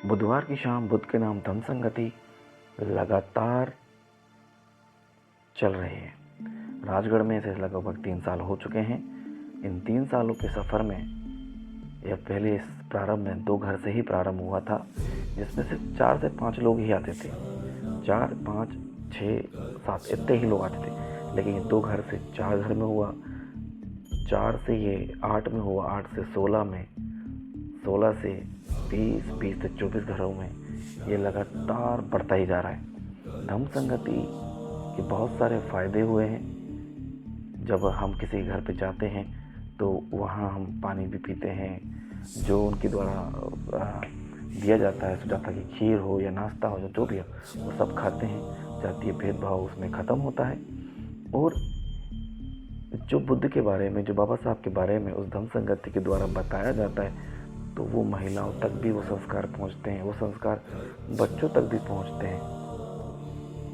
बुधवार की शाम बुध के नाम धम संगति लगातार चल रही है। राजगढ़ में इसे लगभग 3 साल हो चुके हैं। इन 3 सालों के सफ़र में यह पहले इस प्रारंभ में 2 घर से ही प्रारंभ हुआ था, जिसमें से 4 से 5 लोग ही आते थे। 4, 5, 6, 7 इतने ही लोग आते थे। लेकिन ये 2 घर से 4 घर में हुआ, 4 से ये 8 में हुआ, 8 से 16 में, 16 से 20, 20 से 24 घरों में ये लगातार बढ़ता ही जा रहा है। धम संगति के बहुत सारे फ़ायदे हुए हैं। जब हम किसी घर पे जाते हैं तो वहाँ हम पानी भी पीते हैं, जो उनके द्वारा दिया जाता है, सुजाता की खीर हो या नाश्ता हो या जो भी हो, वो सब खाते हैं। जातीय भेदभाव उसमें ख़त्म होता है। और जो बुद्ध के बारे में, जो बाबा साहब के बारे में उस धम संगति के द्वारा बताया जाता है, तो वो महिलाओं तक भी वो संस्कार पहुंचते हैं, वो संस्कार बच्चों तक भी पहुंचते हैं।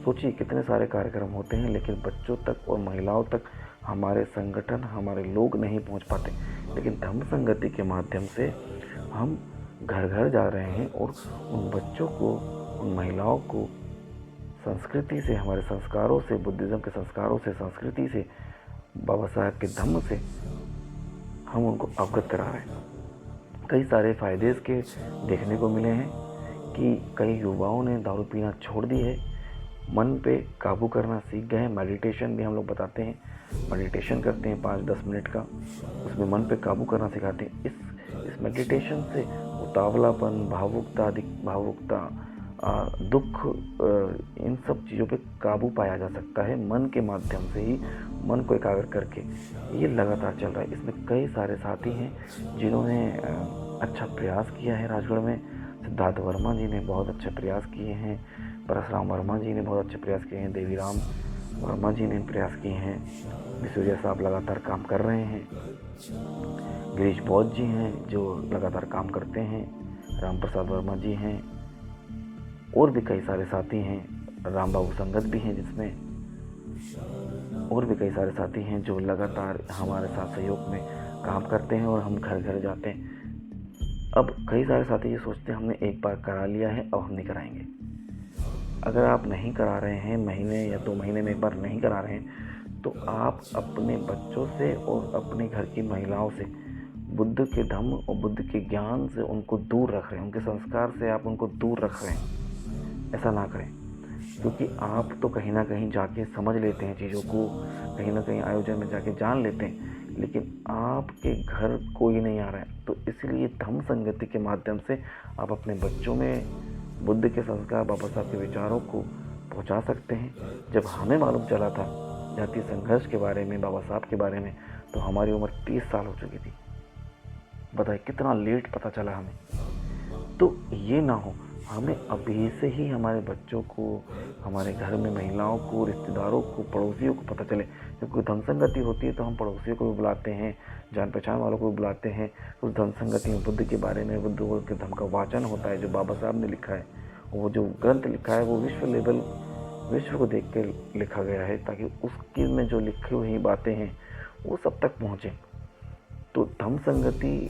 सोचिए कितने सारे कार्यक्रम होते हैं, लेकिन बच्चों तक और महिलाओं तक हमारे संगठन, हमारे लोग नहीं पहुंच पाते। लेकिन धम्म संगति के माध्यम से हम घर घर जा रहे हैं और उन बच्चों को, उन महिलाओं को संस्कृति से, हमारे संस्कारों से, बुद्धिज़्म के संस्कारों से, संस्कृति से, बाबा साहब के धम्म से हम उनको अवगत करा रहे हैं। कई सारे फ़ायदे इसके देखने को मिले हैं कि कई युवाओं ने दारू पीना छोड़ दी है, मन पे काबू करना सीख गए हैं। मेडिटेशन भी हम लोग बताते हैं, मेडिटेशन करते हैं 5-10 मिनट का, उसमें मन पे काबू करना सिखाते हैं। इस मेडिटेशन से उतावलापन, भावुकता, दुख, इन सब चीज़ों पे काबू पाया जा सकता है मन के माध्यम से ही, मन को एकाग्र करके। ये लगातार चल रहा है। इसमें कई सारे साथी हैं जिन्होंने अच्छा प्रयास किया है। राजगढ़ में सिद्धार्थ वर्मा जी ने बहुत अच्छे प्रयास किए हैं, परशुराम वर्मा जी ने बहुत अच्छे प्रयास किए हैं, देवीराम वर्मा जी ने प्रयास किए हैं, विसूरिया साहब लगातार काम कर रहे हैं, गिरीश बौद्ध जी हैं जो लगातार काम करते हैं, राम प्रसाद वर्मा जी हैं, और भी कई सारे साथी हैं, राम बाबू संगत भी हैं जिसमें, और भी कई सारे साथी हैं जो लगातार हमारे साथ सहयोग में काम करते हैं और हम घर घर जाते हैं। अब कई सारे साथी ये सोचते हैं हमने एक बार करा लिया है, अब हम नहीं कराएंगे। अगर आप नहीं करा रहे हैं, महीने या 2 महीने में एक बार नहीं करा रहे हैं, तो आप अपने बच्चों से और अपने घर की महिलाओं से बुद्ध के धम्म और बुद्ध के ज्ञान से उनको दूर रख रहे हैं, उनके संस्कार से आप उनको दूर रख रहे हैं। ऐसा ना करें, क्योंकि आप तो कहीं ना कहीं जाके समझ लेते हैं चीज़ों को, कहीं ना कहीं आयोजन में जाके जान लेते हैं, लेकिन आपके घर कोई नहीं आ रहा है। तो इसलिए धम्म संगति के माध्यम से आप अपने बच्चों में बुद्ध के संस्कार, बाबा साहब के विचारों को पहुंचा सकते हैं। जब हमें मालूम चला था जातीय संघर्ष के बारे में, बाबा साहब के बारे में, तो हमारी उम्र 30 साल हो चुकी थी। बताइए कितना लेट पता चला हमें। तो ये ना हो, हमें अभी से ही हमारे बच्चों को, हमारे घर में महिलाओं को, रिश्तेदारों को, पड़ोसियों को पता चले। जब कोई धम्म संगति होती है तो हम पड़ोसियों को भी बुलाते हैं, जान पहचान वालों को भी बुलाते हैं। उस धम्म संगति में बुद्ध के बारे में, बुद्ध के धम्म का वाचन होता है जो बाबा साहब ने लिखा है। वो जो ग्रंथ लिखा है वो विश्व को देख के लिखा गया है, ताकि उसकी में जो लिखी हुई बातें हैं वो सब तक पहुँचें। तो धम्म संगति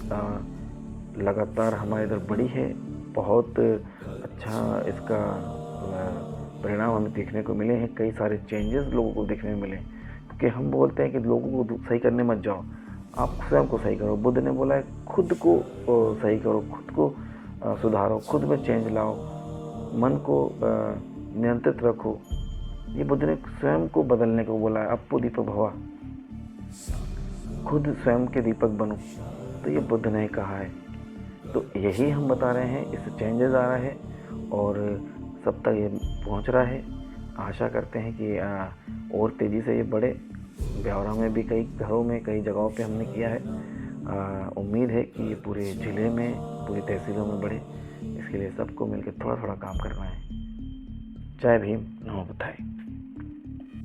लगातार हमारे इधर बढ़ी है। बहुत अच्छा इसका परिणाम हमें देखने को मिले हैं। कई सारे चेंजेस लोगों को देखने में मिले, क्योंकि हम बोलते हैं कि लोगों को सही करने मत जाओ, आप स्वयं को सही करो। बुद्ध ने बोला है खुद को सही करो, खुद को सुधारो, खुद में चेंज लाओ, मन को नियंत्रित रखो। ये बुद्ध ने स्वयं को बदलने को बोला है। अपो दीपक भवा, खुद स्वयं के दीपक बनो, तो ये बुद्ध ने कहा है। तो यही हम बता रहे हैं, इससे चेंजेस आ रहा है और सब तक ये पहुंच रहा है। आशा करते हैं कि और तेज़ी से ये बढ़े। ब्यावरा में भी कई घरों में, कई जगहों पे हमने किया है। उम्मीद है कि ये पूरे ज़िले में, पूरी तहसीलों में बढ़े। इसके लिए सबको मिलकर थोड़ा थोड़ा काम करना है। जय भीम, नमो बुद्धाय।